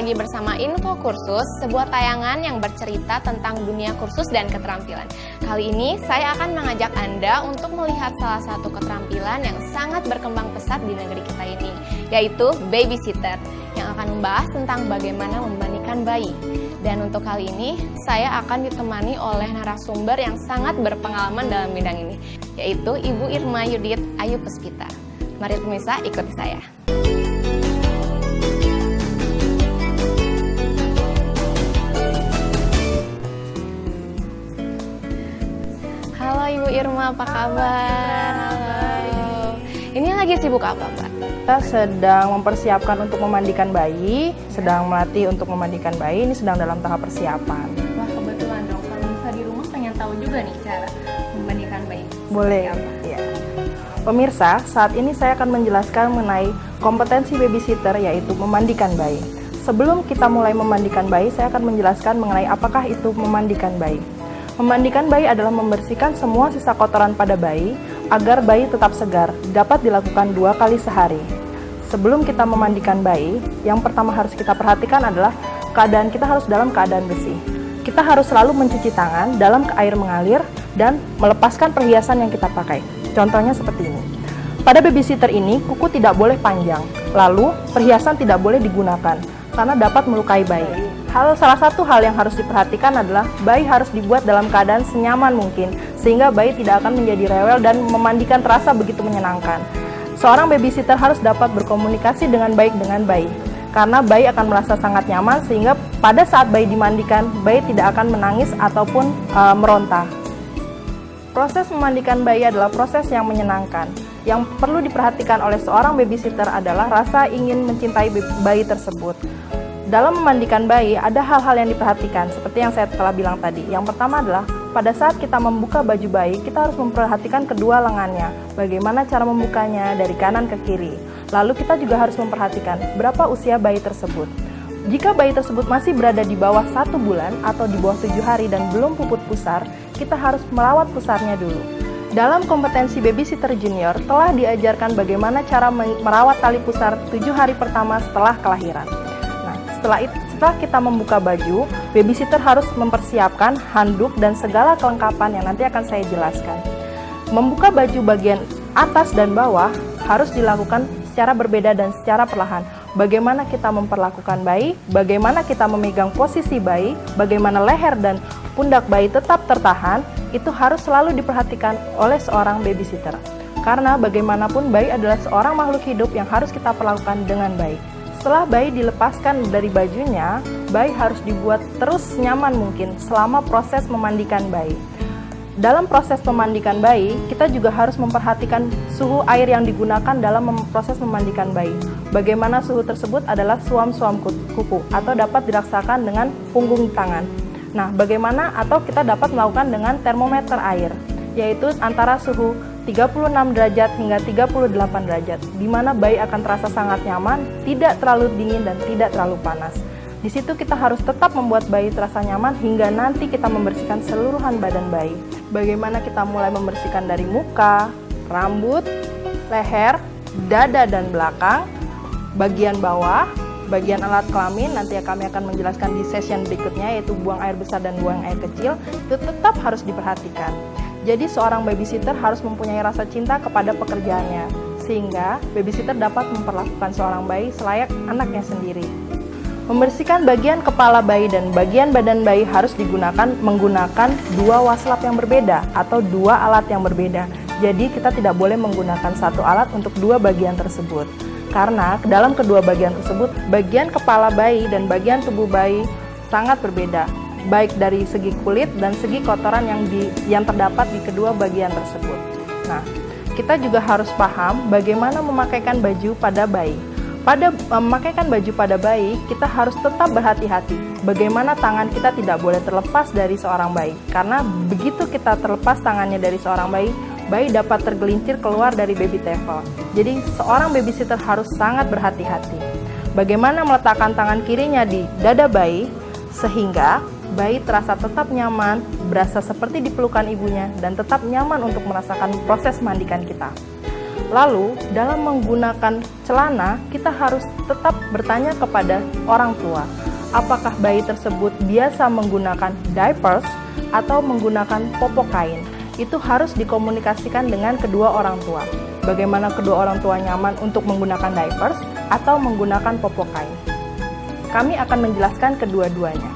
lagi bersama Info Kursus, sebuah tayangan yang bercerita tentang dunia kursus dan keterampilan. Kali ini saya akan mengajak Anda untuk melihat salah satu keterampilan yang sangat berkembang pesat di negeri kita ini, yaitu babysitter, yang akan membahas tentang bagaimana memandikan bayi. Dan untuk kali ini, saya akan ditemani oleh narasumber yang sangat berpengalaman dalam bidang ini, yaitu Ibu Irma Yudit Ayu Puspita. Mari pemirsa, ikuti saya. Halo Ibu Irma, apa kabar? Halo. Ini lagi sibuk apa, Mbak? Kita sedang mempersiapkan untuk memandikan bayi, sedang melatih untuk memandikan bayi, ini sedang dalam tahap persiapan. Wah, kebetulan dong, kalau bisa di rumah pengen tahu juga nih cara memandikan bayi. Boleh, ya. Pemirsa, saat ini saya akan menjelaskan mengenai kompetensi babysitter, yaitu memandikan bayi. Sebelum kita mulai memandikan bayi, saya akan menjelaskan mengenai apakah itu memandikan bayi. Memandikan bayi adalah membersihkan semua sisa kotoran pada bayi agar bayi tetap segar, dapat dilakukan 2 kali sehari. Sebelum kita memandikan bayi, yang pertama harus kita perhatikan adalah keadaan kita harus dalam keadaan bersih. Kita harus selalu mencuci tangan dalam air mengalir dan melepaskan perhiasan yang kita pakai. Contohnya seperti ini. Pada babysitter ini, kuku tidak boleh panjang, lalu perhiasan tidak boleh digunakan karena dapat melukai bayi. Salah satu hal yang harus diperhatikan adalah bayi harus dibuat dalam keadaan senyaman mungkin, sehingga bayi tidak akan menjadi rewel dan memandikan terasa begitu menyenangkan. Seorang babysitter harus dapat berkomunikasi dengan baik dengan bayi, karena bayi akan merasa sangat nyaman sehingga pada saat bayi dimandikan, bayi tidak akan menangis ataupun meronta. Proses memandikan bayi adalah proses yang menyenangkan. Yang perlu diperhatikan oleh seorang babysitter adalah rasa ingin mencintai bayi tersebut. Dalam memandikan bayi, ada hal-hal yang diperhatikan, seperti yang saya telah bilang tadi. Yang pertama adalah, pada saat kita membuka baju bayi, kita harus memperhatikan kedua lengannya. Bagaimana cara membukanya dari kanan ke kiri. Lalu kita juga harus memperhatikan berapa usia bayi tersebut. Jika bayi tersebut masih berada di bawah 1 bulan atau di bawah 7 hari dan belum puput pusar, kita harus merawat pusarnya dulu. Dalam kompetensi babysitter junior, telah diajarkan bagaimana cara merawat tali pusar 7 hari pertama setelah kelahiran. Setelah kita membuka baju, babysitter harus mempersiapkan handuk dan segala kelengkapan yang nanti akan saya jelaskan. Membuka baju bagian atas dan bawah harus dilakukan secara berbeda dan secara perlahan. Bagaimana kita memperlakukan bayi, bagaimana kita memegang posisi bayi, bagaimana leher dan pundak bayi tetap tertahan, itu harus selalu diperhatikan oleh seorang babysitter. Karena bagaimanapun bayi adalah seorang makhluk hidup yang harus kita perlakukan dengan baik. Setelah bayi dilepaskan dari bajunya, bayi harus dibuat terus nyaman mungkin selama proses memandikan bayi. Dalam proses memandikan bayi, kita juga harus memperhatikan suhu air yang digunakan dalam proses memandikan bayi. Bagaimana suhu tersebut adalah suam-suam kuku atau dapat dirasakan dengan punggung tangan. Nah, bagaimana atau kita dapat melakukan dengan termometer air, yaitu antara suhu 36 derajat hingga 38 derajat, di mana bayi akan terasa sangat nyaman, tidak terlalu dingin dan tidak terlalu panas. Di situ kita harus tetap membuat bayi terasa nyaman hingga nanti kita membersihkan seluruhan badan bayi. Bagaimana kita mulai membersihkan dari muka, rambut, leher, dada dan belakang, bagian bawah, bagian alat kelamin, nanti kami akan menjelaskan di session berikutnya, yaitu buang air besar dan buang air kecil, itu tetap harus diperhatikan. Jadi seorang babysitter harus mempunyai rasa cinta kepada pekerjaannya, sehingga babysitter dapat memperlakukan seorang bayi selayak anaknya sendiri. Membersihkan bagian kepala bayi dan bagian badan bayi harus menggunakan 2 waslap yang berbeda atau 2 alat yang berbeda. Jadi kita tidak boleh menggunakan 1 alat untuk 2 bagian tersebut. Karena dalam kedua bagian tersebut, bagian kepala bayi dan bagian tubuh bayi sangat berbeda, baik dari segi kulit dan segi kotoran yang terdapat di kedua bagian tersebut. Nah, kita juga harus paham bagaimana memakaikan baju pada bayi. Pada memakaikan baju pada bayi, kita harus tetap berhati-hati. Bagaimana tangan kita tidak boleh terlepas dari seorang bayi, karena begitu kita terlepas tangannya dari seorang bayi, bayi dapat tergelincir keluar dari baby table. Jadi, seorang babysitter harus sangat berhati-hati. Bagaimana meletakkan tangan kirinya di dada bayi, sehingga bayi terasa tetap nyaman, berasa seperti dipelukan ibunya, dan tetap nyaman untuk merasakan proses mandikan kita. Lalu, dalam menggunakan celana, kita harus tetap bertanya kepada orang tua, apakah bayi tersebut biasa menggunakan diapers atau menggunakan popok kain. Itu harus dikomunikasikan dengan kedua orang tua. Bagaimana kedua orang tua nyaman untuk menggunakan diapers atau menggunakan popok kain. Kami akan menjelaskan kedua-duanya.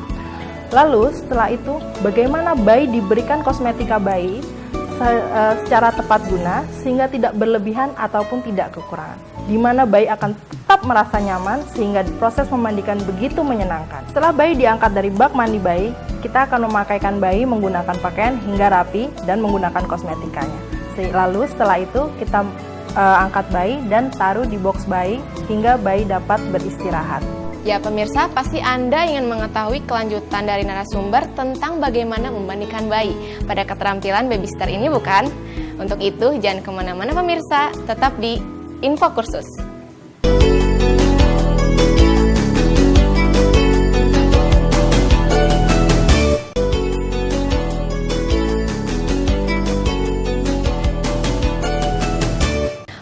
Lalu, setelah itu, bagaimana bayi diberikan kosmetika bayi secara tepat guna sehingga tidak berlebihan ataupun tidak kekurangan, di mana bayi akan tetap merasa nyaman sehingga proses memandikan begitu menyenangkan. Setelah bayi diangkat dari bak mandi bayi, kita akan memakaikan bayi menggunakan pakaian hingga rapi dan menggunakan kosmetikanya. Lalu setelah itu kita angkat bayi dan taruh di box bayi hingga bayi dapat beristirahat. Ya pemirsa, pasti Anda ingin mengetahui kelanjutan dari narasumber tentang bagaimana memandikan bayi pada keterampilan babysitter ini, bukan? Untuk itu, jangan kemana-mana pemirsa, tetap di Info Kursus.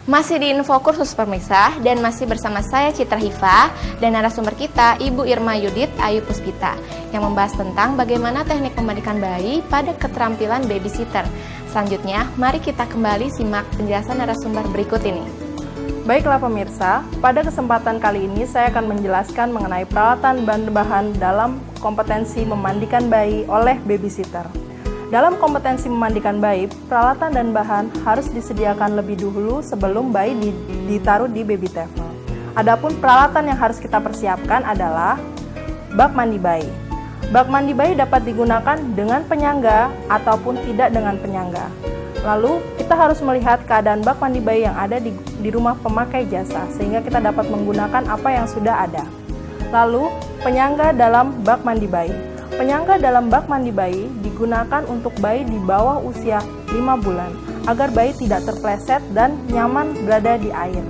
Masih di Info Kursus pemirsa, dan masih bersama saya Citra Hifa dan narasumber kita Ibu Irma Yudit Ayu Puspita yang membahas tentang bagaimana teknik memandikan bayi pada keterampilan babysitter. Selanjutnya, mari kita kembali simak penjelasan narasumber berikut ini. Baiklah pemirsa, pada kesempatan kali ini saya akan menjelaskan mengenai peralatan dan bahan dalam kompetensi memandikan bayi oleh babysitter. Dalam kompetensi memandikan bayi, peralatan dan bahan harus disediakan lebih dahulu sebelum bayi ditaruh di baby table. Adapun peralatan yang harus kita persiapkan adalah bak mandi bayi. Bak mandi bayi dapat digunakan dengan penyangga ataupun tidak dengan penyangga. Lalu, kita harus melihat keadaan bak mandi bayi yang ada di rumah pemakai jasa sehingga kita dapat menggunakan apa yang sudah ada. Lalu, penyangga dalam bak mandi bayi. Penyangga dalam bak mandi bayi digunakan untuk bayi di bawah usia 5 bulan agar bayi tidak terpleset dan nyaman berada di air.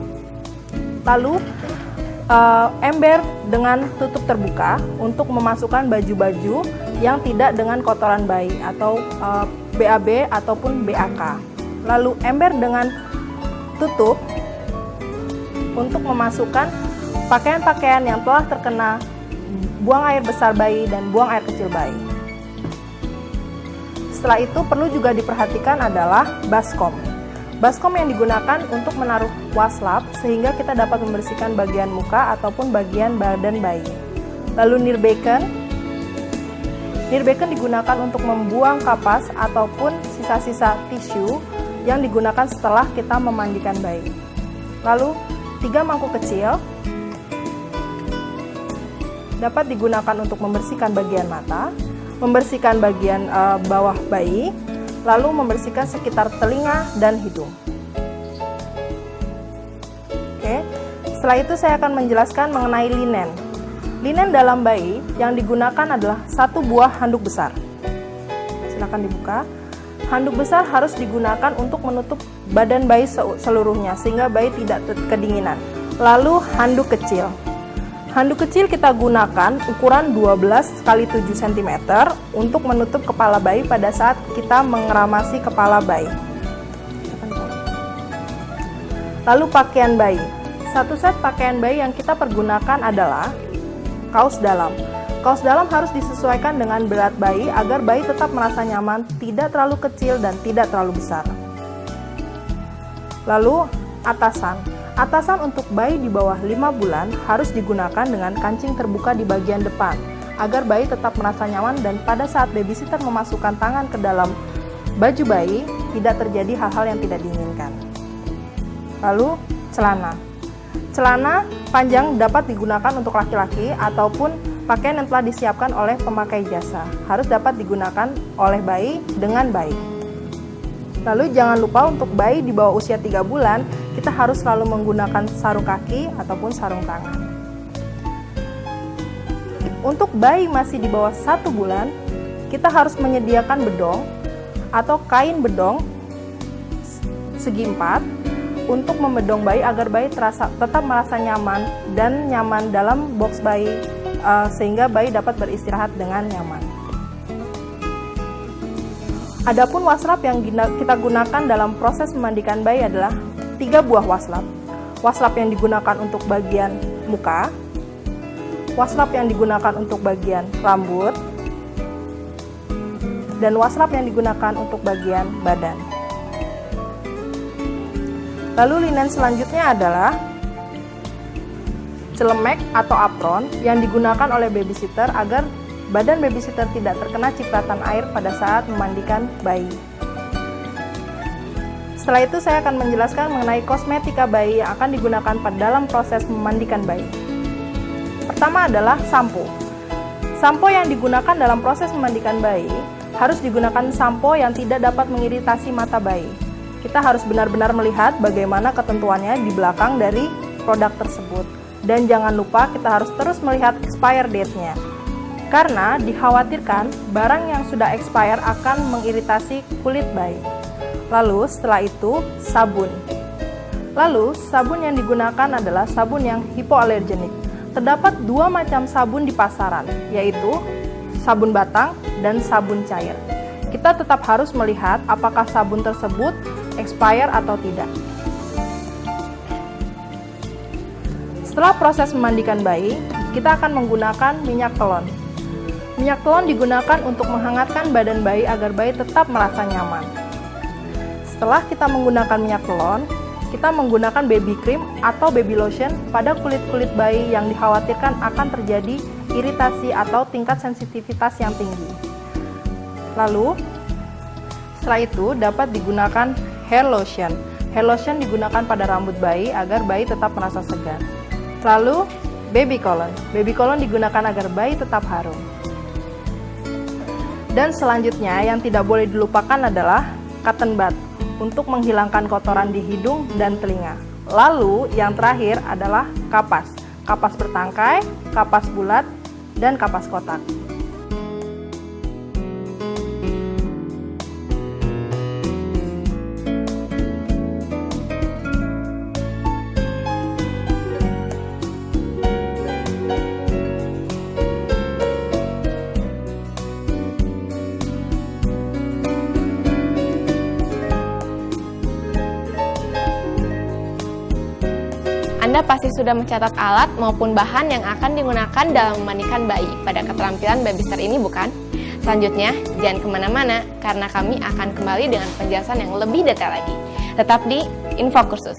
Lalu ember dengan tutup terbuka untuk memasukkan baju-baju yang tidak dengan kotoran bayi atau BAB ataupun BAK. Lalu ember dengan tutup untuk memasukkan pakaian-pakaian yang telah terkena buang air besar bayi dan buang air kecil bayi. Setelah itu perlu juga diperhatikan adalah baskom. Baskom yang digunakan untuk menaruh waslap sehingga kita dapat membersihkan bagian muka ataupun bagian badan bayi. Lalu nirbecken. Nirbecken digunakan untuk membuang kapas ataupun sisa-sisa tisu yang digunakan setelah kita memandikan bayi. Lalu 3 mangkuk kecil dapat digunakan untuk membersihkan bagian mata, membersihkan bagian bawah bayi, lalu membersihkan sekitar telinga dan hidung. Oke, setelah itu saya akan menjelaskan mengenai linen. Linen dalam bayi yang digunakan adalah 1 buah handuk besar. Silakan dibuka. Handuk besar harus digunakan untuk menutup badan bayi seluruhnya sehingga bayi tidak kedinginan. Lalu handuk kecil. Handuk kecil kita gunakan ukuran 12 x 7 cm untuk menutup kepala bayi pada saat kita mengeramasi kepala bayi. Lalu pakaian bayi. Satu set pakaian bayi yang kita pergunakan adalah kaos dalam. Kaos dalam harus disesuaikan dengan berat bayi agar bayi tetap merasa nyaman, tidak terlalu kecil dan tidak terlalu besar. Lalu atasan. Atasan untuk bayi di bawah 5 bulan harus digunakan dengan kancing terbuka di bagian depan agar bayi tetap merasa nyaman dan pada saat babysitter memasukkan tangan ke dalam baju bayi tidak terjadi hal-hal yang tidak diinginkan. Lalu celana. Celana panjang dapat digunakan untuk laki-laki ataupun pakaian yang telah disiapkan oleh pemakai jasa. Harus dapat digunakan oleh bayi dengan baik. Lalu jangan lupa untuk bayi di bawah usia 3 bulan, kita harus selalu menggunakan sarung kaki ataupun sarung tangan. Untuk bayi masih di bawah 1 bulan, kita harus menyediakan bedong atau kain bedong segi 4 untuk membedong bayi agar bayi tetap merasa nyaman dan nyaman dalam box bayi sehingga bayi dapat beristirahat dengan nyaman. Adapun waslap yang kita gunakan dalam proses memandikan bayi adalah 3 buah waslap. Waslap yang digunakan untuk bagian muka, waslap yang digunakan untuk bagian rambut, dan waslap yang digunakan untuk bagian badan. Lalu linen selanjutnya adalah celemek atau apron yang digunakan oleh babysitter agar badan babysitter tidak terkena cipratan air pada saat memandikan bayi. Setelah itu saya akan menjelaskan mengenai kosmetika bayi yang akan digunakan pada dalam proses memandikan bayi. Pertama adalah sampo. Sampo yang digunakan dalam proses memandikan bayi harus digunakan sampo yang tidak dapat mengiritasi mata bayi. Kita harus benar-benar melihat bagaimana ketentuannya di belakang dari produk tersebut. Dan jangan lupa kita harus terus melihat expire date-nya. Karena dikhawatirkan barang yang sudah expire akan mengiritasi kulit bayi. Lalu setelah itu sabun. Lalu sabun yang digunakan adalah sabun yang hipoalergenik. Terdapat 2 macam sabun di pasaran, yaitu sabun batang dan sabun cair. Kita tetap harus melihat apakah sabun tersebut expire atau tidak. Setelah proses memandikan bayi, kita akan menggunakan minyak telon. Minyak telon digunakan untuk menghangatkan badan bayi agar bayi tetap merasa nyaman. Setelah kita menggunakan minyak telon, kita menggunakan baby cream atau baby lotion pada kulit-kulit bayi yang dikhawatirkan akan terjadi iritasi atau tingkat sensitivitas yang tinggi. Lalu, setelah itu dapat digunakan hair lotion. Hair lotion digunakan pada rambut bayi agar bayi tetap merasa segar. Lalu, baby cologne. Baby cologne digunakan agar bayi tetap harum. Dan selanjutnya yang tidak boleh dilupakan adalah cotton bud untuk menghilangkan kotoran di hidung dan telinga. Lalu yang terakhir adalah kapas. Kapas bertangkai, kapas bulat, dan kapas kotak. Anda pasti sudah mencatat alat maupun bahan yang akan digunakan dalam memandikan bayi pada keterampilan babysitter ini, bukan? Selanjutnya, jangan kemana-mana karena kami akan kembali dengan penjelasan yang lebih detail lagi. Tetap di Info Kursus.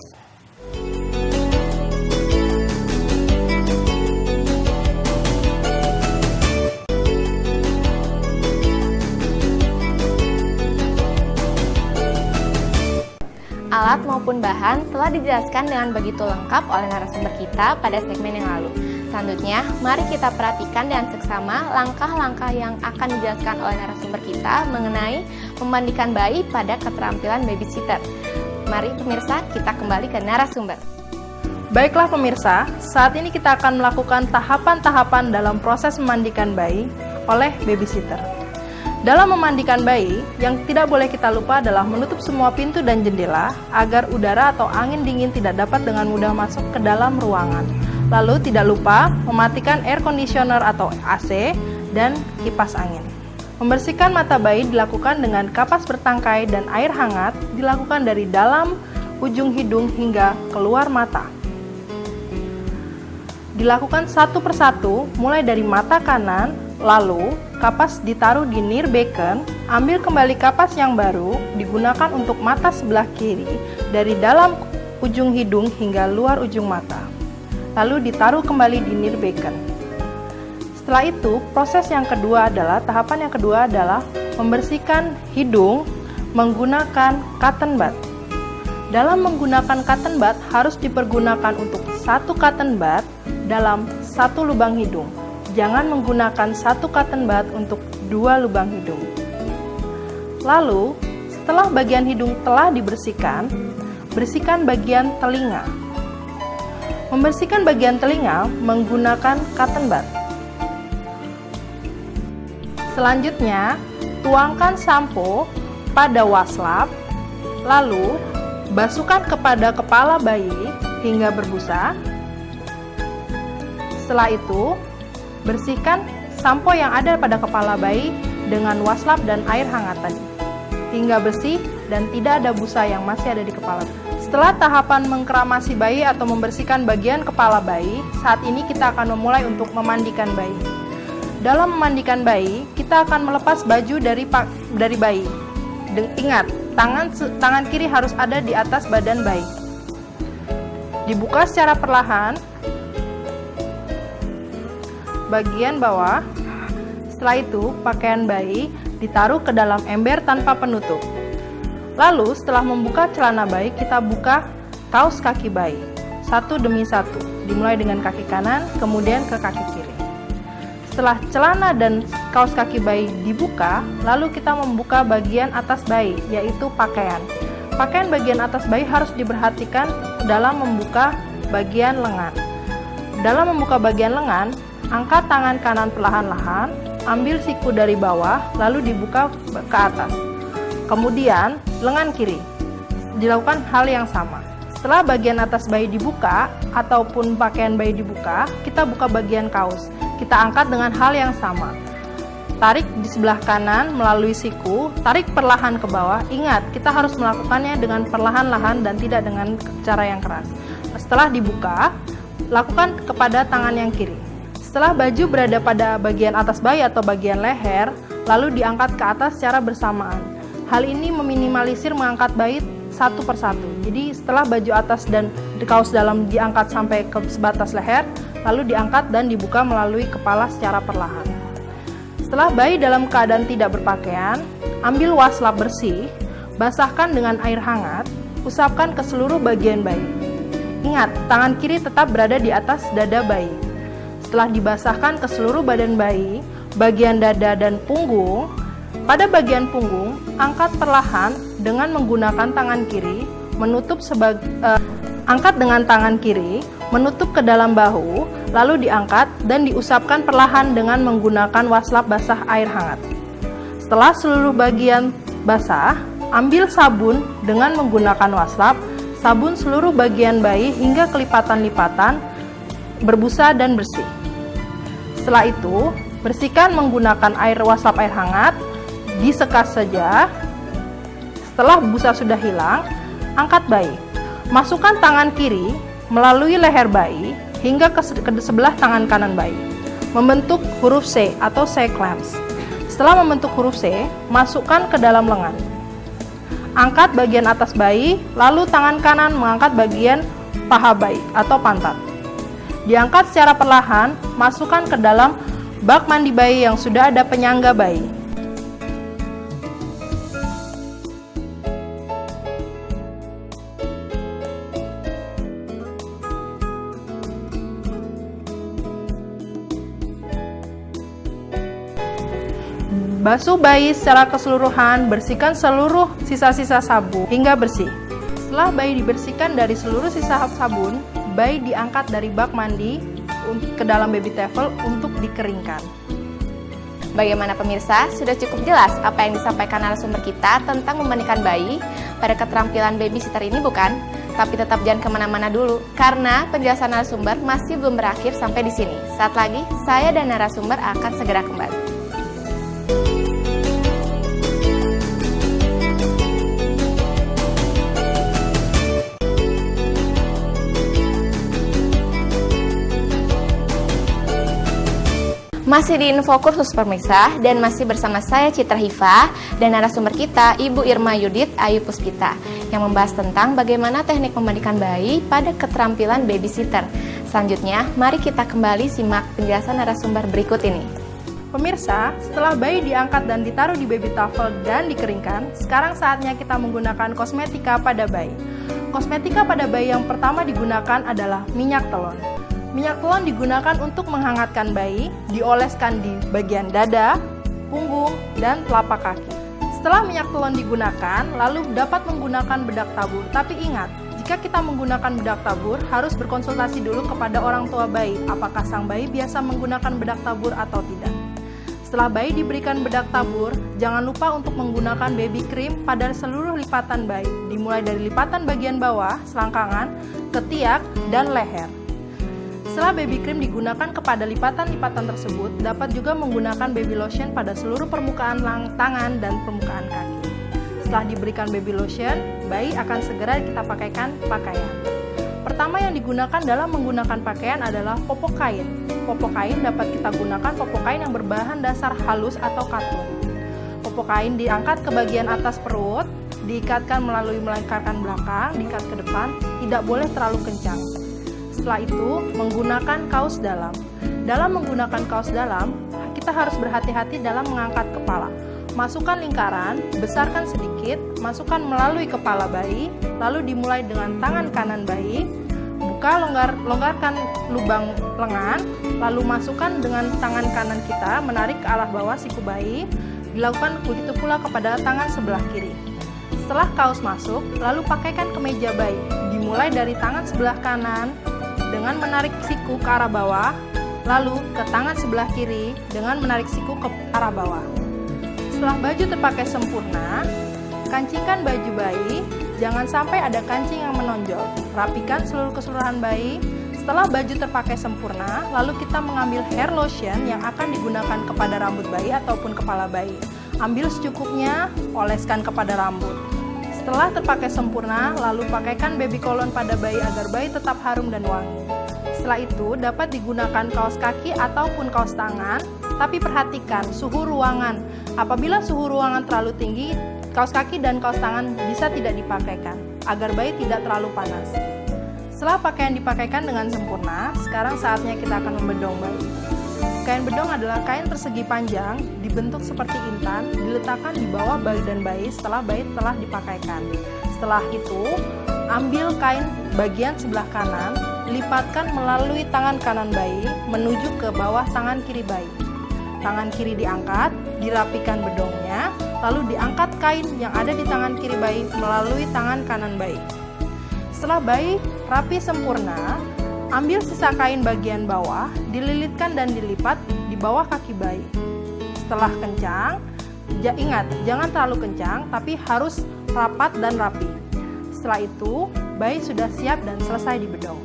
Alat maupun bahan telah dijelaskan dengan begitu lengkap oleh narasumber kita pada segmen yang lalu. Selanjutnya, mari kita perhatikan dengan seksama langkah-langkah yang akan dijelaskan oleh narasumber kita mengenai memandikan bayi pada keterampilan babysitter. Mari pemirsa, kita kembali ke narasumber. Baiklah pemirsa, saat ini kita akan melakukan tahapan-tahapan dalam proses memandikan bayi oleh babysitter. Dalam memandikan bayi, yang tidak boleh kita lupa adalah menutup semua pintu dan jendela agar udara atau angin dingin tidak dapat dengan mudah masuk ke dalam ruangan. Lalu tidak lupa mematikan air conditioner atau AC dan kipas angin. Membersihkan mata bayi dilakukan dengan kapas bertangkai dan air hangat dilakukan dari dalam ujung hidung hingga keluar mata. Dilakukan satu persatu mulai dari mata kanan, lalu kapas ditaruh di near beacon, ambil kembali kapas yang baru, digunakan untuk mata sebelah kiri, dari dalam ujung hidung hingga luar ujung mata. Lalu ditaruh kembali di near beacon. Setelah itu, tahapan yang kedua adalah membersihkan hidung menggunakan cotton bud. Dalam menggunakan cotton bud harus dipergunakan untuk satu cotton bud dalam satu lubang hidung. Jangan menggunakan satu cotton bud untuk 2 lubang hidung. Lalu, setelah bagian hidung telah dibersihkan, bersihkan bagian telinga. Membersihkan bagian telinga menggunakan cotton bud. Selanjutnya, tuangkan sampo pada waslap, lalu basuhkan kepada kepala bayi hingga berbusa. Setelah itu, bersihkan sampo yang ada pada kepala bayi dengan waslap dan air hangat tadi, hingga bersih dan tidak ada busa yang masih ada di kepala. Setelah tahapan mengkeramasi bayi atau membersihkan bagian kepala bayi, saat ini kita akan memulai untuk memandikan bayi. Dalam memandikan bayi, kita akan melepas baju dari bayi. Ingat, tangan kiri harus ada di atas badan bayi. Dibuka secara perlahan bagian bawah. Setelah itu, pakaian bayi ditaruh ke dalam ember tanpa penutup. Lalu, setelah membuka celana bayi, kita buka kaos kaki bayi satu demi satu, dimulai dengan kaki kanan, kemudian ke kaki kiri. Setelah celana dan kaos kaki bayi dibuka, lalu kita membuka bagian atas bayi, yaitu pakaian. Pakaian bagian atas bayi harus diperhatikan dalam membuka bagian lengan. Dalam membuka bagian lengan, angkat tangan kanan perlahan-lahan, ambil siku dari bawah, lalu dibuka ke atas. Kemudian, lengan kiri. Dilakukan hal yang sama. Setelah bagian atas bayi dibuka, ataupun pakaian bayi dibuka, kita buka bagian kaos. Kita angkat dengan hal yang sama. Tarik di sebelah kanan melalui siku, tarik perlahan ke bawah. Ingat, kita harus melakukannya dengan perlahan-lahan dan tidak dengan cara yang keras. Setelah dibuka, lakukan kepada tangan yang kiri. Setelah baju berada pada bagian atas bayi atau bagian leher, lalu diangkat ke atas secara bersamaan. Hal ini meminimalisir mengangkat bayi satu persatu. Jadi setelah baju atas dan kaos dalam diangkat sampai ke sebatas leher, lalu diangkat dan dibuka melalui kepala secara perlahan. Setelah bayi dalam keadaan tidak berpakaian, ambil waslap bersih, basahkan dengan air hangat, usapkan ke seluruh bagian bayi. Ingat, tangan kiri tetap berada di atas dada bayi. Setelah dibasahkan ke seluruh badan bayi, bagian dada dan punggung, pada bagian punggung, angkat perlahan dengan menggunakan tangan kiri, angkat dengan tangan kiri, menutup ke dalam bahu, lalu diangkat dan diusapkan perlahan dengan menggunakan waslap basah air hangat. Setelah seluruh bagian basah, ambil sabun dengan menggunakan waslap, sabun seluruh bagian bayi hingga kelipatan-lipatan, berbusa dan bersih. Setelah itu, bersihkan menggunakan air waslap air hangat, disekas saja. Setelah busa sudah hilang, angkat bayi. Masukkan tangan kiri melalui leher bayi hingga ke sebelah tangan kanan bayi, membentuk huruf C atau C clamps. Setelah membentuk huruf C, masukkan ke dalam lengan. Angkat bagian atas bayi, lalu tangan kanan mengangkat bagian paha bayi atau pantat. Diangkat secara perlahan, masukkan ke dalam bak mandi bayi yang sudah ada penyangga bayi. Basuh bayi secara keseluruhan, bersihkan seluruh sisa-sisa sabun hingga bersih. Setelah bayi dibersihkan dari seluruh sisa sabun, bayi diangkat dari bak mandi ke dalam baby towel untuk dikeringkan. Bagaimana pemirsa? Sudah cukup jelas apa yang disampaikan narasumber kita tentang memandikan bayi pada keterampilan babysitter ini, bukan? Tapi tetap jangan kemana-mana dulu, karena penjelasan narasumber masih belum berakhir sampai di sini. Saat lagi, saya dan narasumber akan segera kembali. Masih di Info Kursus Pemirsa dan masih bersama saya Citra Hifa dan narasumber kita Ibu Irma Yudit Ayu Puspita yang membahas tentang bagaimana teknik memandikan bayi pada keterampilan babysitter. Selanjutnya, mari kita kembali simak penjelasan narasumber berikut ini. Pemirsa, setelah bayi diangkat dan ditaruh di baby towel dan dikeringkan, sekarang saatnya kita menggunakan kosmetika pada bayi. Kosmetika pada bayi yang pertama digunakan adalah minyak telon. Minyak telon digunakan untuk menghangatkan bayi, dioleskan di bagian dada, punggung, dan telapak kaki. Setelah minyak telon digunakan, lalu dapat menggunakan bedak tabur. Tapi ingat, jika kita menggunakan bedak tabur, harus berkonsultasi dulu kepada orang tua bayi, apakah sang bayi biasa menggunakan bedak tabur atau tidak. Setelah bayi diberikan bedak tabur, jangan lupa untuk menggunakan baby cream pada seluruh lipatan bayi, dimulai dari lipatan bagian bawah, selangkangan, ketiak, dan leher. Setelah baby cream digunakan kepada lipatan-lipatan tersebut, dapat juga menggunakan baby lotion pada seluruh permukaan tangan dan permukaan kaki. Setelah diberikan baby lotion, bayi akan segera kita pakaikan pakaian. Pertama yang digunakan dalam menggunakan pakaian adalah popok kain. Popok kain dapat kita gunakan popok kain yang berbahan dasar halus atau katun. Popok kain diangkat ke bagian atas perut, diikatkan melalui melingkarkan belakang, diikat ke depan, tidak boleh terlalu kencang. Setelah itu, menggunakan kaos dalam. Dalam menggunakan kaos dalam, kita harus berhati-hati dalam mengangkat kepala. Masukkan lingkaran, besarkan sedikit, masukkan melalui kepala bayi, lalu dimulai dengan tangan kanan bayi, longgarkan lubang lengan, lalu masukkan dengan tangan kanan kita, menarik ke arah bawah siku bayi, dilakukan begitu pula kepada tangan sebelah kiri. Setelah kaos masuk, lalu pakaikan kemeja bayi, dimulai dari tangan sebelah kanan dengan menarik siku ke arah bawah, lalu ke tangan sebelah kiri dengan menarik siku ke arah bawah. Setelah baju terpakai sempurna, kancingkan baju bayi, jangan sampai ada kancing yang menonjol. Rapikan seluruh keseluruhan bayi. Setelah baju terpakai sempurna, lalu kita mengambil hair lotion yang akan digunakan kepada rambut bayi ataupun kepala bayi. Ambil secukupnya, oleskan kepada rambut. Setelah terpakai sempurna, lalu pakaikan baby cologne pada bayi agar bayi tetap harum dan wangi. Setelah itu, dapat digunakan kaos kaki ataupun kaos tangan, tapi perhatikan suhu ruangan. Apabila suhu ruangan terlalu tinggi, kaos kaki dan kaos tangan bisa tidak dipakaikan, agar bayi tidak terlalu panas. Setelah pakaian dipakaikan dengan sempurna, sekarang saatnya kita akan membedong bayi. Kain bedong adalah kain persegi panjang, dibentuk seperti intan, diletakkan di bawah badan bayi setelah bayi telah dipakaikan. Setelah itu, ambil kain bagian sebelah kanan, lipatkan melalui tangan kanan bayi menuju ke bawah tangan kiri bayi. Tangan kiri diangkat, dirapikan bedongnya, lalu diangkat kain yang ada di tangan kiri bayi melalui tangan kanan bayi. Setelah bayi rapi sempurna, ambil sisa kain bagian bawah, dililitkan dan dilipat di bawah kaki bayi. Setelah kencang, ingat jangan terlalu kencang, tapi harus rapat dan rapi. Setelah itu, bayi sudah siap dan selesai dibedong.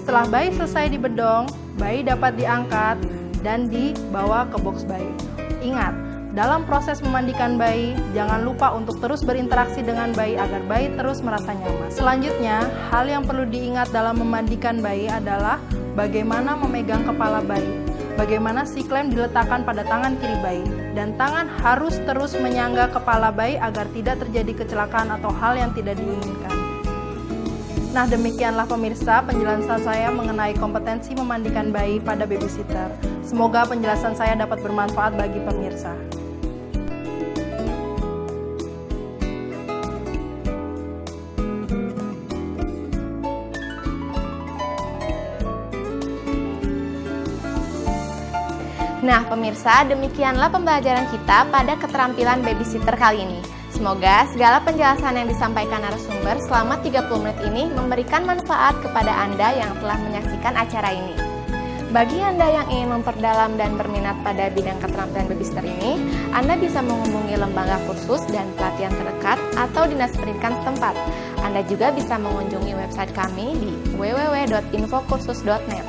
Setelah bayi selesai dibedong, bayi dapat diangkat dan dibawa ke box bayi. Ingat, dalam proses memandikan bayi, jangan lupa untuk terus berinteraksi dengan bayi agar bayi terus merasa nyaman. Selanjutnya, hal yang perlu diingat dalam memandikan bayi adalah bagaimana memegang kepala bayi, bagaimana si klem diletakkan pada tangan kiri bayi, dan tangan harus terus menyangga kepala bayi agar tidak terjadi kecelakaan atau hal yang tidak diinginkan. Nah, demikianlah pemirsa penjelasan saya mengenai kompetensi memandikan bayi pada babysitter. Semoga penjelasan saya dapat bermanfaat bagi pemirsa. Nah, pemirsa, demikianlah pembelajaran kita pada keterampilan babysitter kali ini. Semoga segala penjelasan yang disampaikan narasumber selama 30 menit ini memberikan manfaat kepada Anda yang telah menyaksikan acara ini. Bagi Anda yang ingin memperdalam dan berminat pada bidang keterampilan babysitter ini, Anda bisa menghubungi lembaga kursus dan pelatihan terdekat atau dinas pendidikan setempat. Anda juga bisa mengunjungi website kami di www.infokursus.net.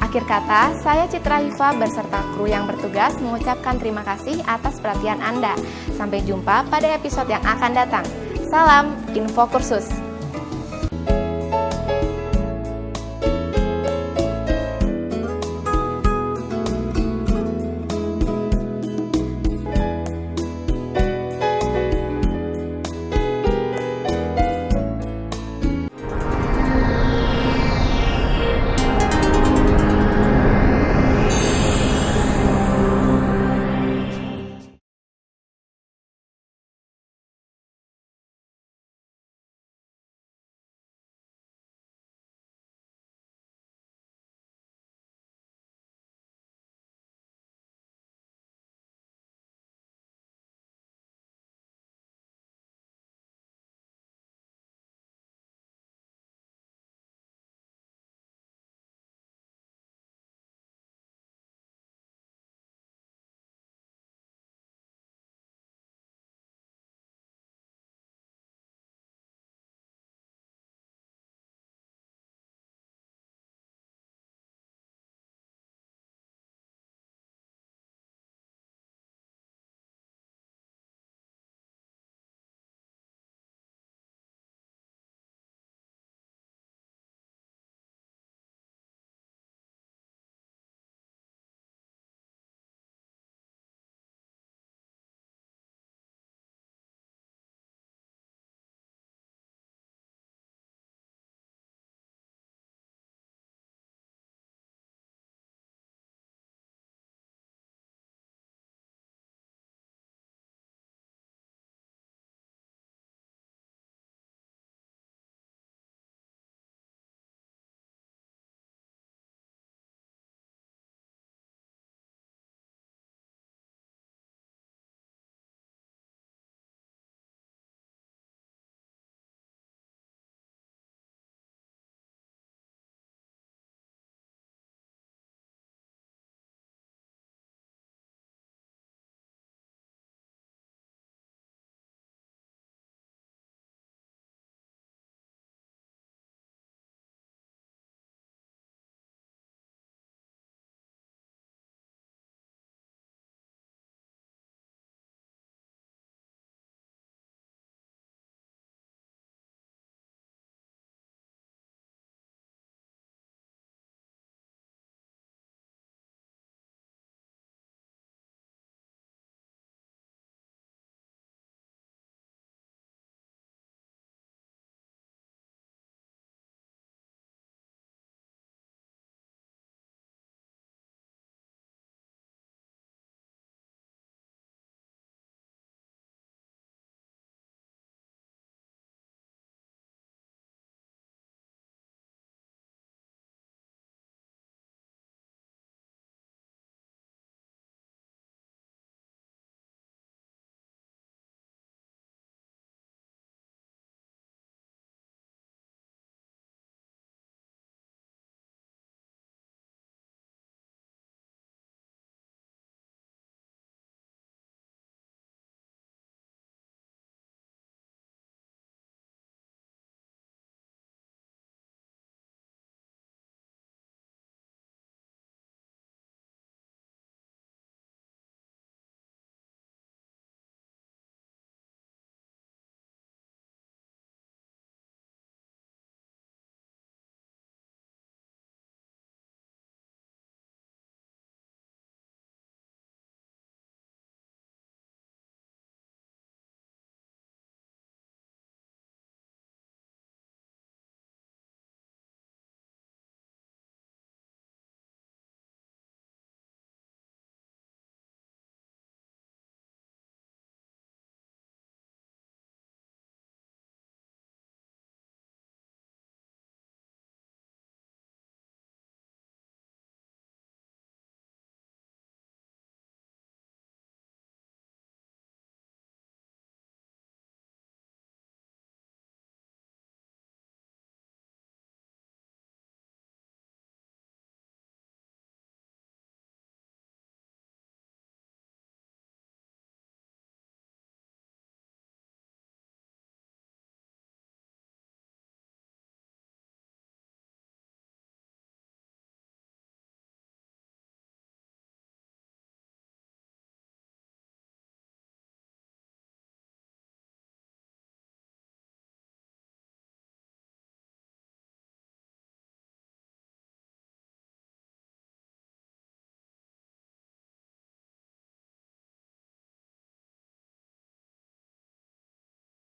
Akhir kata, saya Citra Hifa beserta kru yang bertugas mengucapkan terima kasih atas perhatian Anda. Sampai jumpa pada episode yang akan datang. Salam Info Kursus.